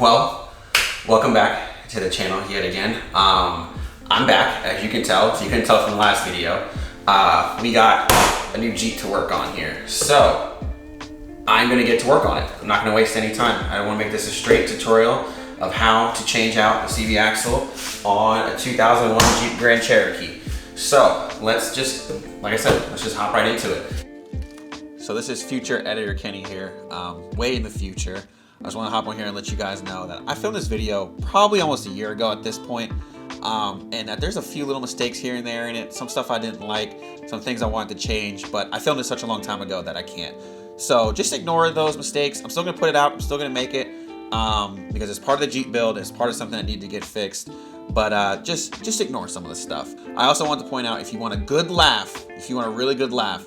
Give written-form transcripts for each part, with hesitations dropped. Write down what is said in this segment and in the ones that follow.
Well, welcome back to the channel yet again. I'm back, as you can tell. So you couldn't tell from the last video. We got a new Jeep to work on here. So I'm gonna get to work on it. I'm not gonna waste any time. I want to make this a straight tutorial of how to change out the CV axle on a 2001 Jeep Grand Cherokee. So let's just, like I said, let's just hop right into it. So this is future editor Kenny here, way in the future. I just want to hop on here and let you guys know that I filmed this video probably almost a year ago at this point, and that there's a few little mistakes here and there in it, some stuff I didn't like, some things I wanted to change, but I filmed it such a long time ago that I can't. So just ignore those mistakes. I'm still going to put it out. I'm still going to make it because it's part of the Jeep build. It's part of something that needs to get fixed. But just ignore some of the stuff. I also want to point out, if you want a good laugh, if you want a really good laugh,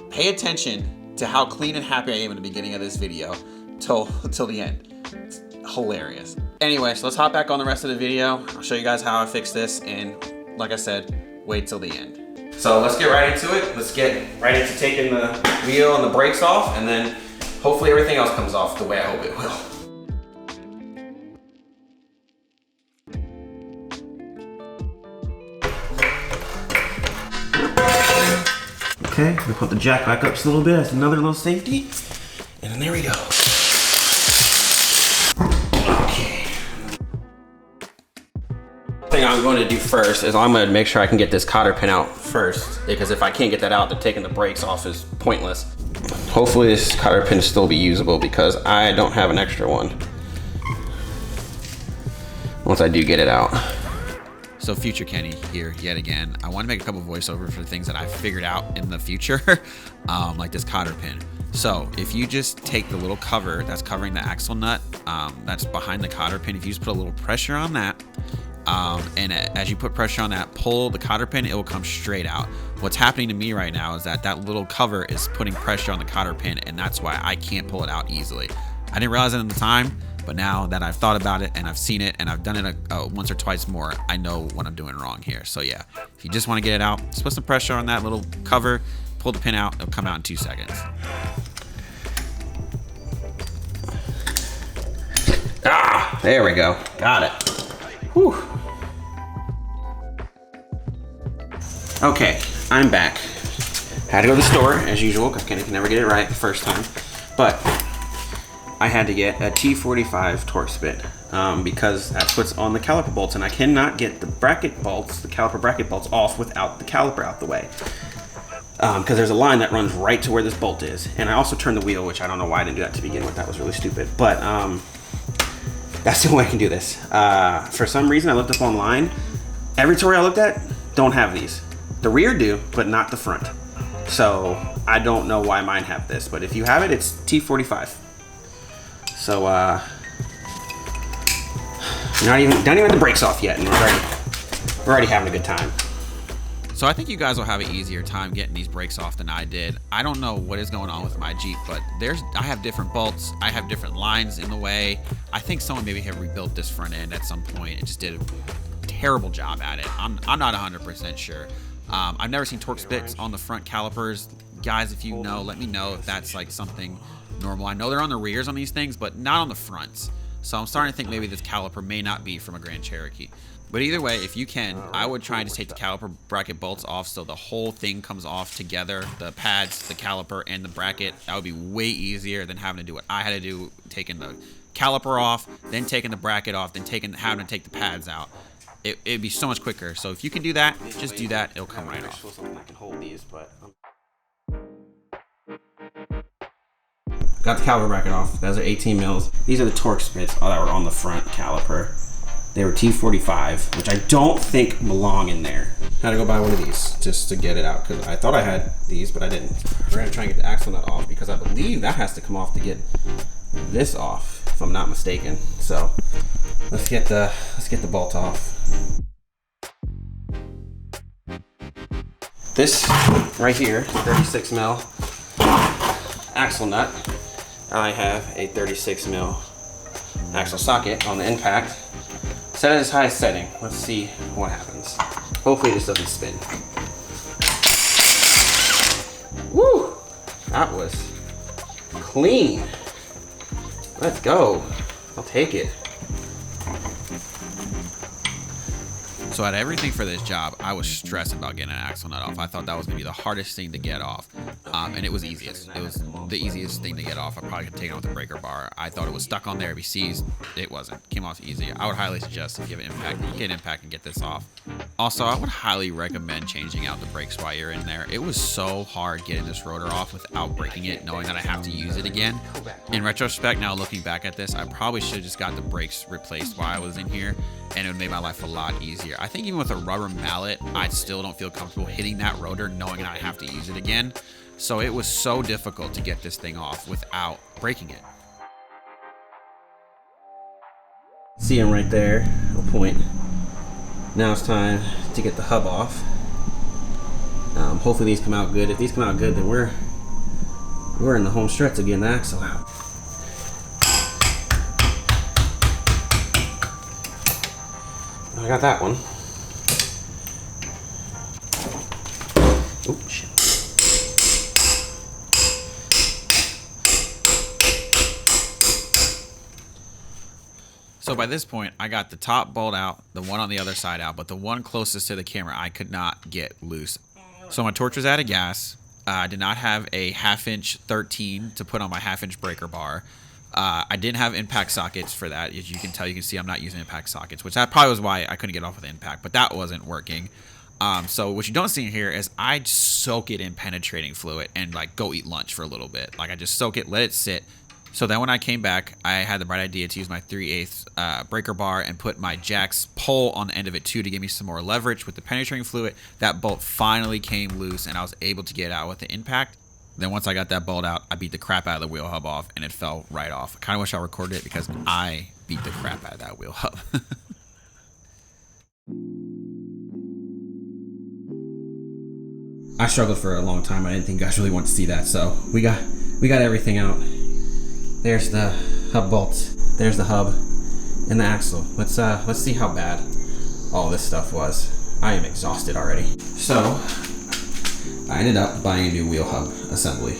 pay attention to how clean and happy I am in the beginning of this video till the end. It's hilarious. Anyway, so let's hop back on the rest of the video. I'll show you guys how I fix this, and like I said, wait till the end. So let's get right into it. Let's get right into taking the wheel and the brakes off, and then hopefully everything else comes off the way I hope it will. Okay, we put the jack back up just a little bit. That's another little safety. And then there we go. Okay. Thing I'm going to do first is I'm going to make sure I can get this cotter pin out first, because if I can't get that out, then taking the brakes off is pointless. Hopefully this cotter pin will still be usable, because I don't have an extra one once I do get it out. So future Kenny here yet again. I want to make a couple voiceovers for things that I figured out in the future, like this cotter pin. So if you just take the little cover that's covering the axle nut that's behind the cotter pin, if you just put a little pressure on that, and as you put pressure on that, pull the cotter pin, it will come straight out. What's happening to me right now is that that little cover is putting pressure on the cotter pin, and that's why I can't pull it out easily. I didn't realize it at the time, but now that I've thought about it and I've seen it and I've done it once or twice more, I know what I'm doing wrong here. So yeah, if you just want to get it out, just put some pressure on that little cover, pull the pin out, it'll come out in 2 seconds. Ah, there we go. Got it. Whew. Okay, I'm back. Had to go to the store as usual because Kenny can never get it right the first time. But I had to get a T45 Torx bit because that's what's on the caliper bolts, and I cannot get the bracket bolts, the caliper bracket bolts, off without the caliper out the way. Because there's a line that runs right to where this bolt is. And I also turned the wheel, which I don't know why I didn't do that to begin with. That was really stupid. But that's the only way I can do this. For some reason, I looked up online. Every tutorial I looked at don't have these. The rear do, but not the front. So I don't know why mine have this. But if you have it, it's T45. So we're not even done the brakes off yet, and we're already having a good time. So I think you guys will have an easier time getting these brakes off than I did. I don't know what is going on with my Jeep, but I have different bolts. I have different lines in the way. I think someone maybe have rebuilt this front end at some point and just did a terrible job at it. I'm not 100% sure. I've never seen Torx bits on the front calipers. Guys, if you know, let me know if that's like something normal. I know they're on the rears on these things, but not on the fronts. So I'm starting to think maybe this caliper may not be from a Grand Cherokee. But either way, if you can, I would try and just take the caliper bracket bolts off so the whole thing comes off together. The pads, the caliper, and the bracket. That would be way easier than having to do what I had to do, taking the caliper off, then taking the bracket off, then having to take the pads out. It'd be so much quicker. So if you can do that, just do that. It'll come right off. I can hold these, but got the caliper bracket off. Those are 18 mils. These are the Torx bits that were on the front caliper. They were T45, which I don't think belong in there. Had to go buy one of these just to get it out, because I thought I had these, but I didn't. We're gonna try and get the axle nut off, because I believe that has to come off to get this off, if I'm not mistaken. So let's get the bolt off. This right here, 36 mil axle nut. I have a 36 mil axle socket on the impact. Set it as high setting. Let's see what happens. Hopefully this doesn't spin. Woo! That was clean. Let's go. I'll take it. So out of everything for this job, I was stressing about getting an axle nut off. I thought that was gonna be the hardest thing to get off, and it was easiest. It was the easiest thing to get off. I probably could take it with a breaker bar. I thought it was stuck on there, it'd be seized. It wasn't. Came off easy. I would highly suggest if you have an impact, you get an impact and get this off. Also, I would highly recommend changing out the brakes while you're in there. It was so hard getting this rotor off without breaking it, knowing that I have to use it again. In retrospect, now looking back at this, I probably should have just got the brakes replaced while I was in here, and it would make my life a lot easier. I think even with a rubber mallet, I still don't feel comfortable hitting that rotor knowing that I have to use it again. So it was so difficult to get this thing off without breaking it. See him right there, I'll point. Now it's time to get the hub off. Hopefully these come out good. If these come out good, then we're in the home stretch to get an axle out. I got that one. Oh, shit. So by this point, I got the top bolt out, the one on the other side out, but the one closest to the camera I could not get loose. So my torch was out of gas. I did not have a 1/2" 13 to put on my 1/2" breaker bar. I didn't have impact sockets for that. As you can tell, you can see I'm not using impact sockets, which that probably was why I couldn't get off with impact, but that wasn't working. So what you don't see here is I soak it in penetrating fluid and like go eat lunch for a little bit. Like I just soak it, let it sit. So then when I came back, I had the bright idea to use my 3/8 breaker bar and put my Jack's pole on the end of it too to give me some more leverage with the penetrating fluid. That bolt finally came loose and I was able to get it out with the impact. Then once I got that bolt out, I beat the crap out of the wheel hub off and it fell right off. I kind of wish I recorded it because I beat the crap out of that wheel hub. I struggled for a long time. I didn't think guys really want to see that, so we got everything out. There's the hub bolts. There's the hub and the axle. Let's see how bad all this stuff was. I am exhausted already. So I ended up buying a new wheel hub assembly.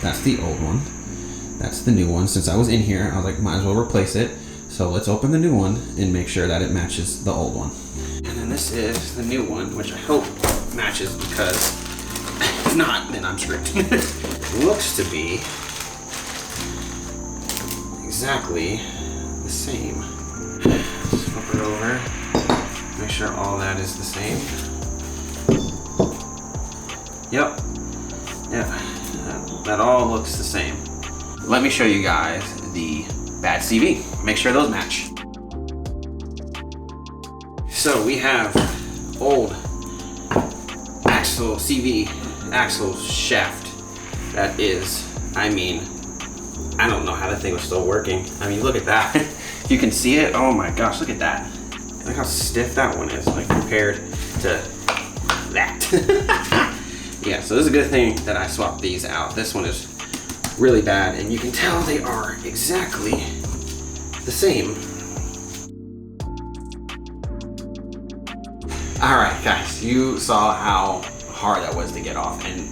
That's the old one. That's the new one. Since I was in here, I was like, might as well replace it. So let's open the new one and make sure that it matches the old one. And then this is the new one, which I hope matches, because if not, then I'm screwed. Looks to be exactly the same. Just flip it over, make sure all that is the same. Yep, that all looks the same. Let me show you guys the bad CV. Make sure those match. So we have old axle CV, axle shaft. That is, I mean, I don't know how that thing was still working. I mean, look at that. You can see it. Oh my gosh, look at that. Look how stiff that one is, like compared to that. Yeah, so this is a good thing that I swapped these out. This one is really bad, and you can tell they are exactly the same. All right, guys, you saw how hard that was to get off, and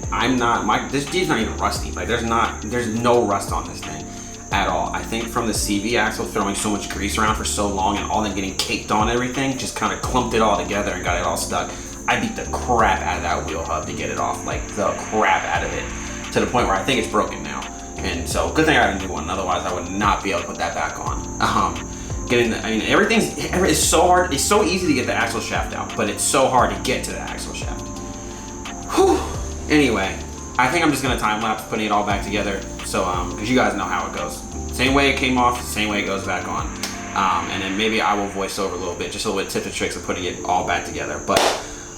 this Jeep's not even rusty. Like there's no rust on this thing at all. I think from the CV axle throwing so much grease around for so long and all that getting caked on everything just kind of clumped it all together and got it all stuck. I beat the crap out of that wheel hub to get it off, like the crap out of it, to the point where I think it's broken now. And so good thing I got a new one, otherwise I would not be able to put that back on. It's so hard. It's so easy to get the axle shaft out, but it's so hard to get to the axle shaft. Whew. Anyway, I think I'm just gonna time lapse putting it all back together. So, because you guys know how it goes. Same way it came off, same way it goes back on. And then maybe I will voice over a little bit, just a little bit tips and tricks of putting it all back together. But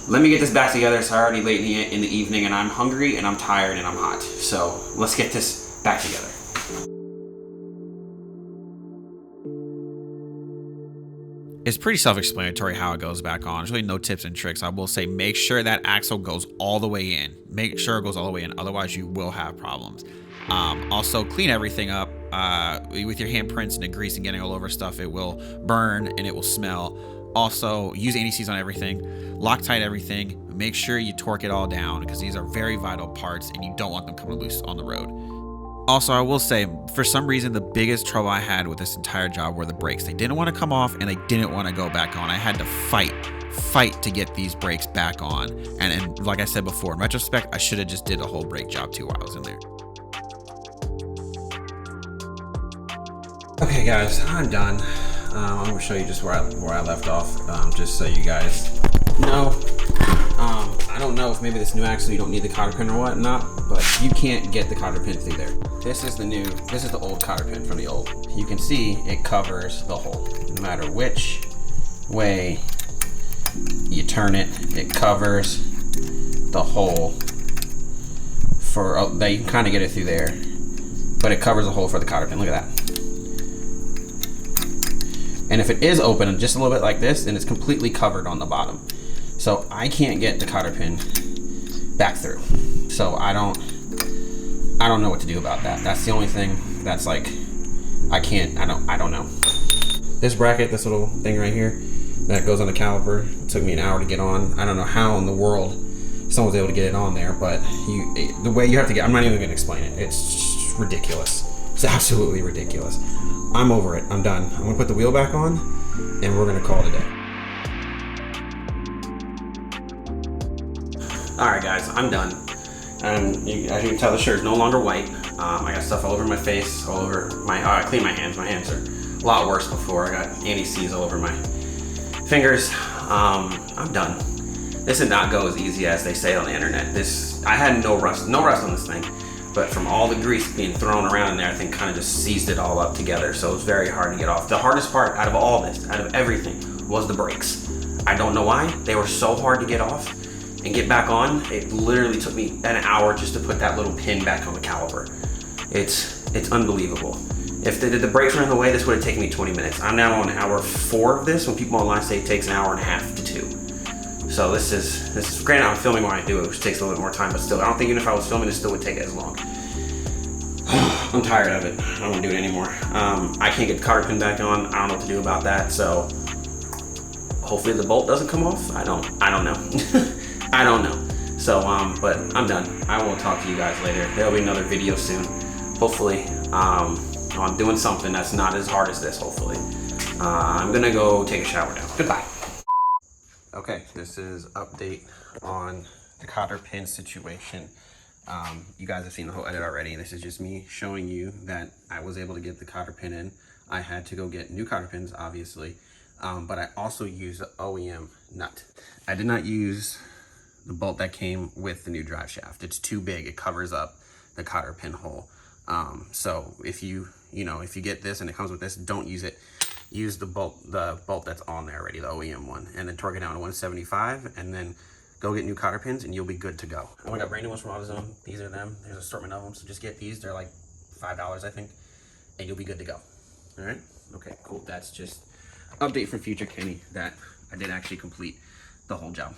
let me get this back together. It's already late in the evening, and I'm hungry, and I'm tired, and I'm hot. So let's get this back together. It's pretty self-explanatory how it goes back on. There's really no tips and tricks. I will say make sure that axle goes all the way in. Make sure it goes all the way in, otherwise you will have problems. Also, clean everything up. With your handprints and the grease and getting all over stuff, it will burn and it will smell. Also, use anti-seize on everything. Loctite everything. Make sure you torque it all down because these are very vital parts and you don't want them coming loose on the road. Also, I will say, for some reason, the biggest trouble I had with this entire job were the brakes. They didn't want to come off and they didn't want to go back on. I had to fight to get these brakes back on. And like I said before, in retrospect, I should have just did a whole brake job too while I was in there. Okay guys, I'm done. I'm gonna show you just where I left off, just so you guys know. I don't know if maybe this new axle you don't need the cotter pin or whatnot, but you can't get the cotter pin through there. This is the old cotter pin from the old. You can see it covers the hole. No matter which way you turn it, it covers the hole for, that you can kind of get it through there, but it covers the hole for the cotter pin. Look at that. And if it is open just a little bit like this, then it's completely covered on the bottom. So I can't get the cotter pin back through. So I don't know what to do about that. That's the only thing that's like, I don't know. This bracket, this little thing right here, that goes on the caliper, it took me an hour to get on. I don't know how in the world someone was able to get it on there, but the way you have to get, I'm not even gonna explain it. It's ridiculous. It's absolutely ridiculous. I'm over it. I'm done. I'm gonna put the wheel back on and we're gonna call it a day. All right guys, I'm done. And as you can tell, the shirt is no longer white. I got stuff all over my face, all over my, I cleaned my hands. My hands are a lot worse before. I got anti-seize all over my fingers. I'm done. This did not go as easy as they say on the internet. I had no rust on this thing. But from all the grease being thrown around in there, I think kind of just seized it all up together. So it was very hard to get off. The hardest part out of all this, out of everything, was the brakes. I don't know why. They were so hard to get off and get back on. It literally took me an hour just to put that little pin back on the caliper. It's unbelievable. If the brakes were in the way, this would have taken me 20 minutes. I'm now on hour 4 of this, when people online say it takes an hour and a half to 2. So this is granted, I'm filming while I do it, which takes a little bit more time, but still, I don't think even if I was filming, it still would take as long. I'm tired of it. I don't want to do it anymore. I can't get the cotter pin back on. I don't know what to do about that. So hopefully the bolt doesn't come off. I don't know. I don't know. So, but I'm done. I will talk to you guys later. There'll be another video soon. Hopefully, I'm doing something that's not as hard as this, hopefully. I'm gonna go take a shower now. Goodbye. Okay, this is update on the cotter pin situation. You guys have seen the whole edit already. This is just me showing you that I was able to get the cotter pin in. I had to go get new cotter pins, obviously, but I also used the OEM nut. I did not use the bolt that came with the new drive shaft. It's too big. It covers up the cotter pin hole. So if you get this and it comes with this, don't use it. Use the bolt that's on there already, the OEM one, and then torque it down to 175, and then go get new cotter pins and you'll be good to go. I got brand new ones from AutoZone. These are them. There's an assortment of them, so just get these. They're like $5, I think, and you'll be good to go. All right? Okay, cool. That's just update from future Kenny that I did actually complete the whole job.